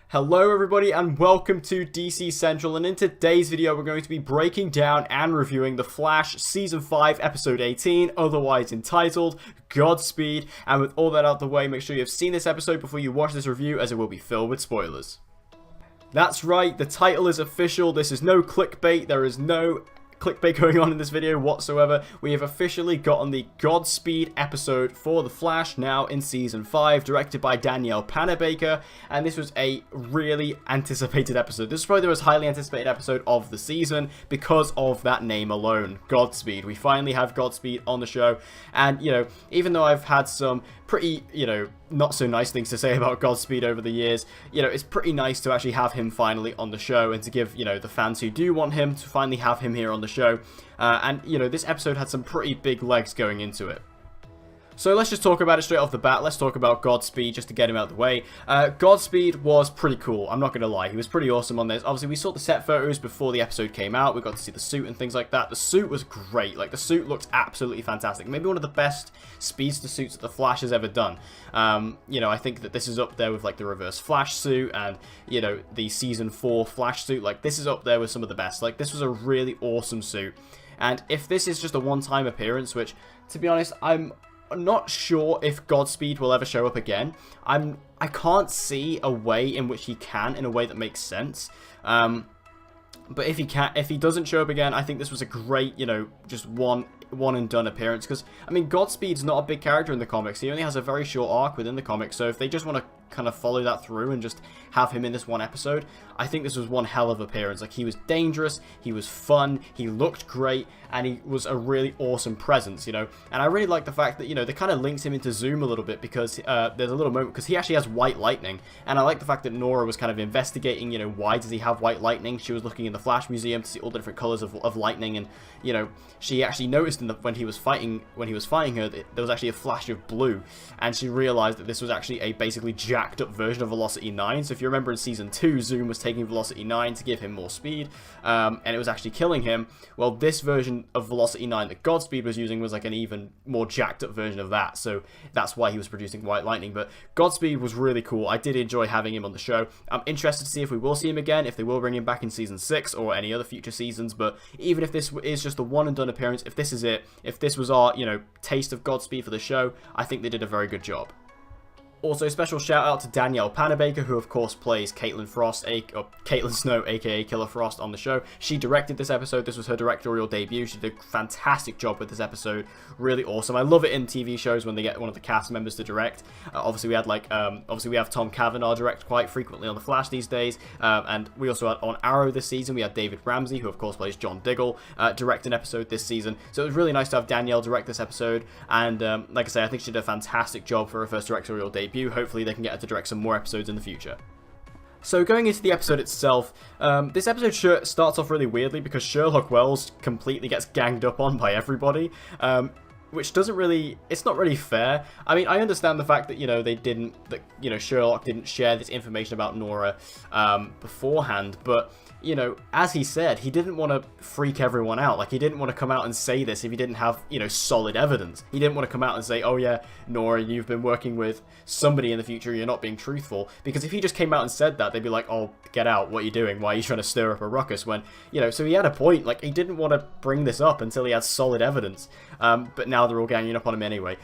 Hello everybody and welcome to DC Central, and in today's video we're going to be breaking down and reviewing The Flash Season 5 Episode 18, otherwise entitled Godspeed. And with all that out of the way, make sure you have seen this episode before you watch this review, as it will be filled with spoilers. That's right, the title is official. This is no clickbait, there is no clickbait going on in this video whatsoever. We have officially gotten the Godspeed episode for The Flash now in Season 5, directed by Danielle Panabaker, and this was a really anticipated episode. This is probably the most highly anticipated episode of the season because of that name alone, Godspeed. We finally have Godspeed on the show, and, you know, even though I've had some pretty, not so nice things to say about Godspeed over the years, it's pretty nice to actually have him finally on the show and to give, the fans who do want him to finally have him here on the show. And, this episode had some pretty big legs going into it. So let's just talk about it straight off the bat. Let's talk about Godspeed just to get him out of the way. Godspeed was pretty cool, I'm not going to lie. He was pretty awesome on this. Obviously, we saw the set photos before the episode came out. We got to see the suit and things like that. The suit was great. Like, the suit looked absolutely fantastic. Maybe one of the best speedster suits that the Flash has ever done. I think that this is up there with, like, the Reverse Flash suit and, the Season 4 Flash suit. Like, this is up there with some of the best. Like, this was a really awesome suit. And if this is just a one-time appearance, which, to be honest, I'm not sure if Godspeed will ever show up again. I can't see a way in which he can, in a way that makes sense. But if he doesn't show up again, I think this was a great, just one and done appearance. Because, I mean, Godspeed's not a big character in the comics. He only has a very short arc within the comics. So if they just want to kind of follow that through and just have him in this one episode, I think this was one hell of appearance. Like, he was dangerous, he was fun, he looked great, and he was a really awesome presence, And I really like the fact that, they kind of links him into Zoom a little bit, because there's a little moment, because he actually has white lightning, and I like the fact that Nora was kind of investigating, why does he have white lightning? She was looking in the Flash Museum to see all the different colors of lightning, and, she actually noticed when he was fighting her, that there was actually a flash of blue, and she realized that this was actually a basically jacked up version of Velocity 9. So if you remember in Season 2, Zoom was taking Velocity 9 to give him more speed, and it was actually killing him. Well, this version of Velocity 9 that Godspeed was using was like an even more jacked up version of that, so that's why he was producing white lightning. But Godspeed was really cool. I did enjoy having him on the show. I'm interested to see if we will see him again, if they will bring him back in Season 6 or any other future seasons. But even if this is just a one and done appearance, if this is it, if this was our, taste of Godspeed for the show, I think they did a very good job. Also, special shout out to Danielle Panabaker, who of course plays Caitlin Snow, aka Killer Frost, on the show. She directed this episode. This was her directorial debut. She did a fantastic job with this episode. Really awesome. I love it in TV shows when they get one of the cast members to direct. Obviously we have Tom Cavanaugh direct quite frequently on The Flash these days, and we also had on Arrow this season. We had David Ramsey, who of course plays John Diggle, direct an episode this season. So it was really nice to have Danielle direct this episode, and like I say, I think she did a fantastic job for her first directorial debut. Hopefully they can get her to direct some more episodes in the future. So going into the episode itself, this episode starts off really weirdly because Sherlock Wells completely gets ganged up on by everybody, which it's not really fair. I mean, I understand the fact that, Sherlock didn't share this information about Nora beforehand, but, as he said, he didn't want to freak everyone out. Like, he didn't want to come out and say this if he didn't have, solid evidence. He didn't want to come out and say, oh yeah, Nora, you've been working with somebody in the future, you're not being truthful. Because if he just came out and said that, they'd be like, oh, get out, what are you doing? Why are you trying to stir up a ruckus? When, so he had a point. Like, he didn't want to bring this up until he had solid evidence. But now they're all ganging up on him anyway.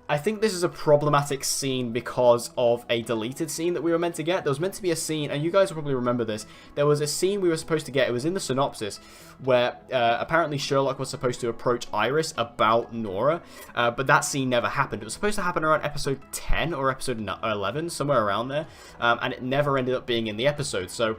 I think this is a problematic scene because of a deleted scene that we were meant to get. There was meant to be a scene, and you guys will probably remember this. There was a scene we were supposed to get. It was in the synopsis where apparently Sherlock was supposed to approach Iris about Nora, but that scene never happened. It was supposed to happen around episode 10 or episode 11, somewhere around there, and it never ended up being in the episode. So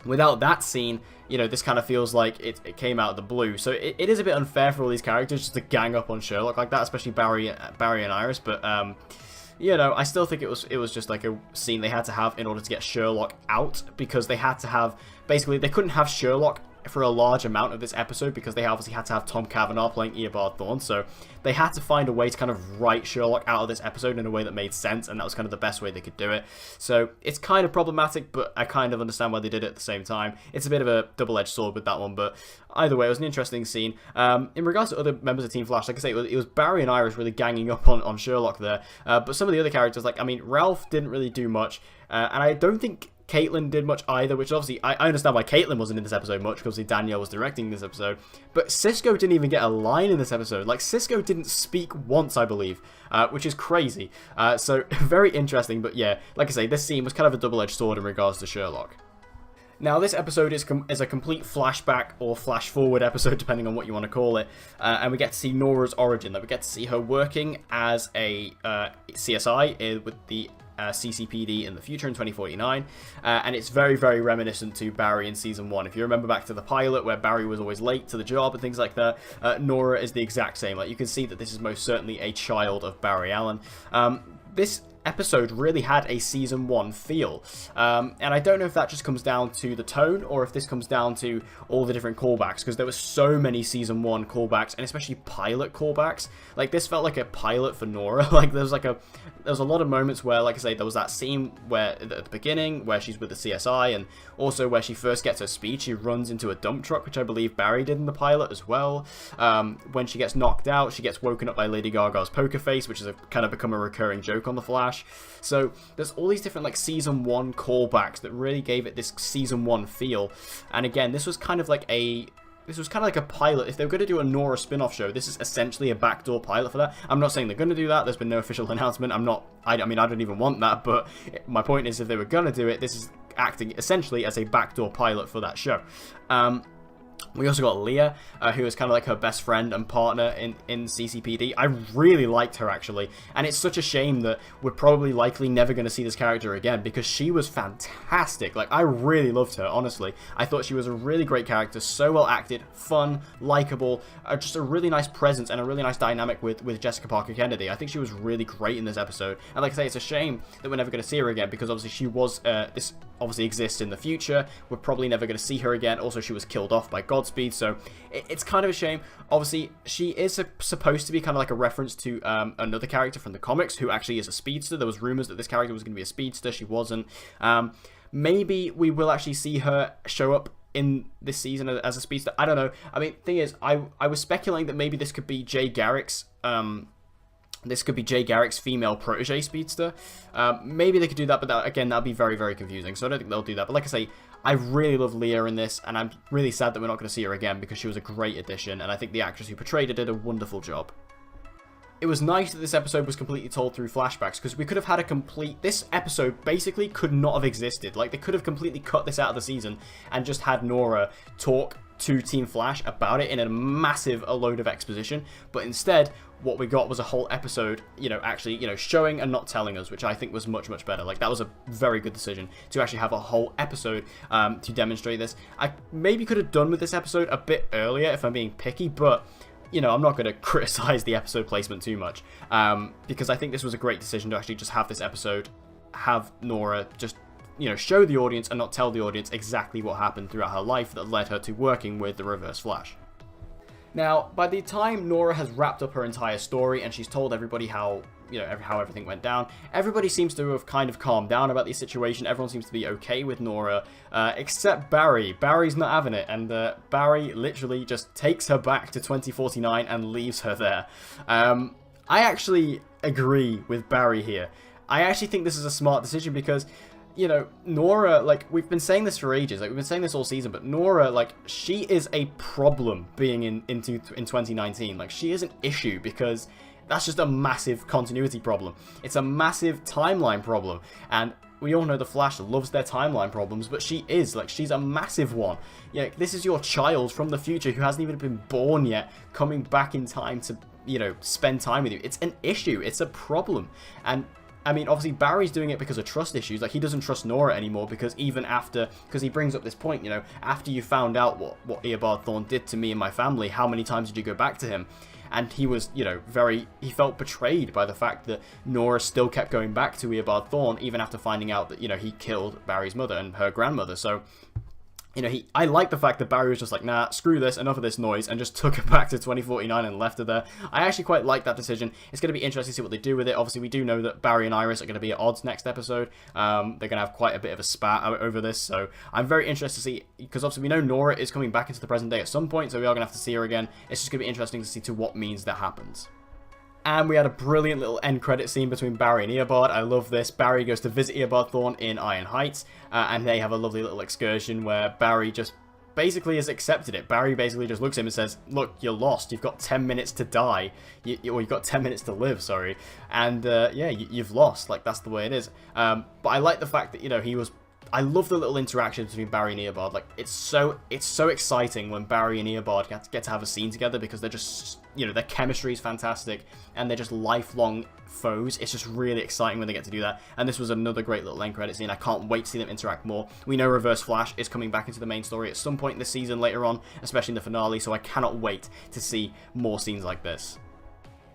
without that scene, this kind of feels like it came out of the blue. So it is a bit unfair for all these characters just to gang up on Sherlock like that, especially Barry and Iris. But I still think it was just like a scene they had to have in order to get Sherlock out, because they had to have, basically they couldn't have Sherlock for a large amount of this episode because they obviously had to have Tom Cavanaugh playing Eobard Thawne, so they had to find a way to kind of write Sherlock out of this episode in a way that made sense, and that was kind of the best way they could do it. So it's kind of problematic, but I kind of understand why they did it at the same time. It's a bit of a double-edged sword with that one, but either way, it was an interesting scene. In regards to other members of Team Flash, like I say, it was Barry and Iris really ganging up on Sherlock there, but some of the other characters, like, I mean, Ralph didn't really do much, and I don't think Caitlin did much either, which obviously, I understand why Caitlin wasn't in this episode much, because obviously Danielle was directing this episode, but Cisco didn't even get a line in this episode. Like, Cisco didn't speak once, I believe, which is crazy. So, very interesting, but yeah, like I say, this scene was kind of a double-edged sword in regards to Sherlock. Now, this episode is a complete flashback or flash-forward episode, depending on what you want to call it, and we get to see Nora's origin. Like, we get to see her working as a CSI with the CCPD in the future in 2049, and it's very, very reminiscent to Barry in Season 1. If you remember back to the pilot where Barry was always late to the job and things like that, Nora is the exact same. Like, you can see that this is most certainly a child of Barry Allen. This episode really had a Season 1 feel, and I don't know if that just comes down to the tone or if this comes down to all the different callbacks, because there were so many Season 1 callbacks, and especially pilot callbacks. Like, this felt like a pilot for Nora. Like, there was a lot of moments where, like I say, there was that scene where at the beginning where she's with the CSI, and also where she first gets her speech, she runs into a dump truck, which I believe Barry did in the pilot as well. When she gets knocked out, she gets woken up by Lady Gaga's poker face, which has kind of become a recurring joke on The Flash. So there's all these different, like, Season 1 callbacks that really gave it this Season 1 feel. And again, this was kind of like a pilot. If they were going to do a Nora spin-off show, this is essentially a backdoor pilot for that. I'm not saying they're going to do that. There's been no official announcement. I mean, I don't even want that, but my point is, if they were going to do it, this is acting essentially as a backdoor pilot for that show. We also got Leah, who is kind of like her best friend and partner in CCPD. I really liked her, actually, and it's such a shame that we're probably likely never going to see this character again, because she was fantastic. Like, I really loved her, honestly. I thought she was a really great character, so well acted, fun, likable, just a really nice presence and a really nice dynamic with Jessica Parker Kennedy. I think she was really great in this episode, and like I say, it's a shame that we're never going to see her again, because obviously she was, this obviously exists in the future. We're probably never going to see her again. Also, she was killed off by Godspeed, so it's kind of a shame. Obviously, she is supposed to be kind of like a reference to another character from the comics who actually is a speedster. There was rumors that this character was going to be a speedster. She wasn't. Maybe we will actually see her show up in this season as a speedster. I don't know. I mean, thing is, I was speculating that maybe this could be Jay Garrick's female protege speedster. Maybe they could do that, but again, that'd be very, very confusing. So I don't think they'll do that. But like I say, I really love Leah in this, and I'm really sad that we're not going to see her again, because she was a great addition, and I think the actress who portrayed her did a wonderful job. It was nice that this episode was completely told through flashbacks, because we could have had this episode basically could not have existed. Like, they could have completely cut this out of the season and just had Nora talk to Team Flash about it in a massive load of exposition, but instead what we got was a whole episode, actually, showing and not telling us, which I think was much, much better. Like, that was a very good decision to actually have a whole episode to demonstrate this. I maybe could have done with this episode a bit earlier if I'm being picky, but I'm not going to criticize the episode placement too much, because I think this was a great decision to actually just have this episode, have Nora just show the audience and not tell the audience exactly what happened throughout her life that led her to working with the Reverse Flash. Now, by the time Nora has wrapped up her entire story and she's told everybody how everything went down, everybody seems to have kind of calmed down about the situation. Everyone seems to be okay with Nora, except Barry. Barry's not having it, and Barry literally just takes her back to 2049 and leaves her there. I actually agree with Barry here. I actually think this is a smart decision, because Nora, like, we've been saying this for ages, like, we've been saying this all season, but Nora, like, she is a problem being in 2019. Like, she is an issue, because that's just a massive continuity problem. It's a massive timeline problem, and we all know the Flash loves their timeline problems, but she's a massive one. This is your child from the future who hasn't even been born yet, coming back in time to, spend time with you. It's an issue. It's a problem. And I mean, obviously, Barry's doing it because of trust issues. Like, he doesn't trust Nora anymore, because because he brings up this point, after you found out what Eobard Thawne did to me and my family, how many times did you go back to him? And he was, he felt betrayed by the fact that Nora still kept going back to Eobard Thawne, even after finding out that, he killed Barry's mother and her grandmother. So you know, I like the fact that Barry was just like, nah, screw this, enough of this noise, and just took her back to 2049 and left her there. I actually quite like that decision. It's going to be interesting to see what they do with it. Obviously, we do know that Barry and Iris are going to be at odds next episode. They're going to have quite a bit of a spat over this, so I'm very interested to see, because obviously we know Nora is coming back into the present day at some point, so we are going to have to see her again. It's just going to be interesting to see to what means that happens. And we had a brilliant little end credit scene between Barry and Eobard. I love this. Barry goes to visit Eobard Thawne in Iron Heights, and they have a lovely little excursion where Barry just basically has accepted it. Barry basically just looks at him and says, look, you're lost. You've got 10 minutes to die. Or you've got 10 minutes to live, sorry. And yeah, you've lost. Like, that's the way it is. But I like the fact that, you know, I love the little interactions between Barry and Eobard. Like, it's so exciting when Barry and Eobard get to have a scene together, because they're just, you know, their chemistry is fantastic and they're just lifelong foes. It's just really exciting when they get to do that. And this was another great little end credit scene. I can't wait to see them interact more. We know Reverse Flash is coming back into the main story at some point in the season later on, especially in the finale, so I cannot wait to see more scenes like this.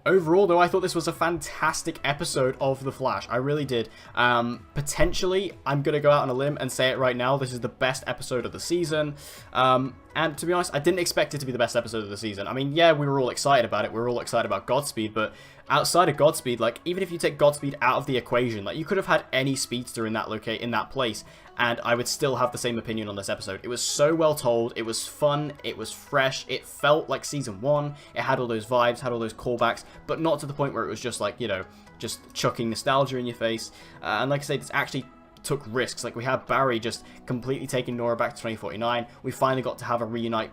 Overall, though, I thought this was a fantastic episode of The Flash. I really did. Potentially, I'm going to go out on a limb and say it right now, this is the best episode of the season. And to be honest, I didn't expect it to be the best episode of the season. I mean, yeah, we were all excited about it. We were all excited about Godspeed, but outside of Godspeed, like, even if you take Godspeed out of the equation, like, you could have had any speedster in that place, and I would still have the same opinion on this episode. It was so well told, it was fun, it was fresh, it felt like season 1, it had all those vibes, had all those callbacks, but not to the point where it was just like, you know, just chucking nostalgia in your face. And like I said, this actually took risks. Like, we had Barry just completely taking Nora back to 2049. We finally got to have a reuniting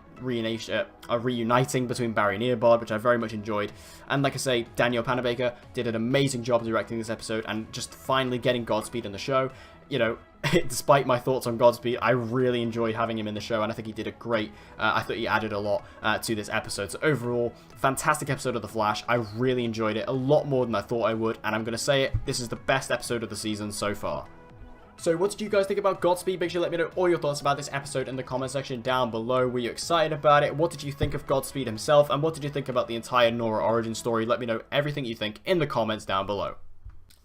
between Barry and Eobard, which I very much enjoyed. And like I say, Daniel Panabaker did an amazing job directing this episode and just finally getting Godspeed in the show. You know, despite my thoughts on Godspeed, I really enjoyed having him in the show, and I think he did a great, I thought he added a lot to this episode. So overall, fantastic episode of The Flash. I really enjoyed it, a lot more than I thought I would, and I'm going to say it, this is the best episode of the season so far. So what did you guys think about Godspeed? Make sure to let me know all your thoughts about this episode in the comment section down below. Were you excited about it? What did you think of Godspeed himself? And what did you think about the entire Nora origin story? Let me know everything you think in the comments down below.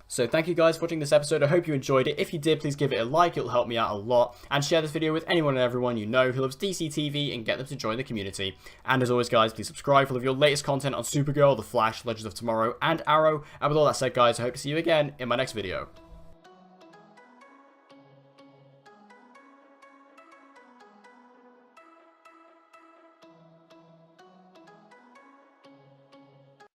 So thank you guys for watching this episode. I hope you enjoyed it. If you did, please give it a like. It'll help me out a lot. And share this video with anyone and everyone you know who loves DC TV and get them to join the community. And as always, guys, please subscribe for all of your latest content on Supergirl, The Flash, Legends of Tomorrow, and Arrow. And with all that said, guys, I hope to see you again in my next video.